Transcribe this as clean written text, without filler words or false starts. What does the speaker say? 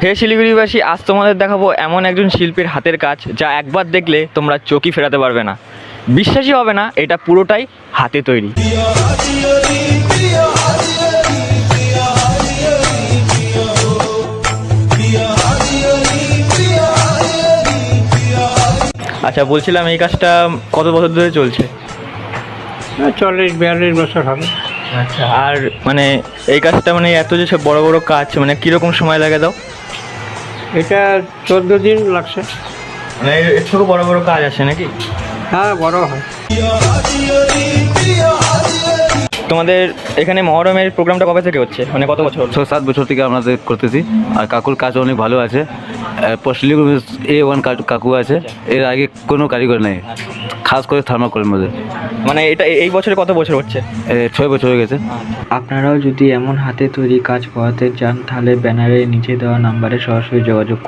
হে শিলিগুড়িবাসী, আজ তোমাদের দেখাবো এমন একজন শিল্পীর হাতের কাজ যা একবার দেখলে তোমরা চোখই ফেরাতে পারবে না, বিশ্বাসই হবে না এটা পুরোটাই হাতে তৈরি। আচ্ছা, বলছিলাম এই কাজটা কত বছর ধরে চলছে? 40-42 বছর হবে। আচ্ছা, আর মানে এই কাজটা মানে এত যে সব বড় বড় কাজ মানে কীরকম সময় লাগে দাও? এটা 14 দিন লাগছে। মানে এর থেকেও বড় বড় কাজ আছে নাকি? হ্যাঁ, বড় হয়। তোমাদের এখানে মহরমের প্রোগ্রামটা কবে থেকে হচ্ছে, মানে কত বছর? 6-7 বছর থেকে আমাদের করতেছি। আর কাকুর কাজ অনেক ভালো আছে। শিলিগুড়ি A1 কাকু আছে, এর আগে কোনো কারিগর নেই, খাস করে থার্মাকলের মধ্যে। মানে এটা এই বছরে কত বছর হচ্ছে? 6 বছর হয়ে গেছে। আপনারাও যদি এমন হাতে তৈরি কাজ করাতে চান তাহলে ব্যানারের নিচে দেওয়া নাম্বারে সরাসরি যোগাযোগ করুন।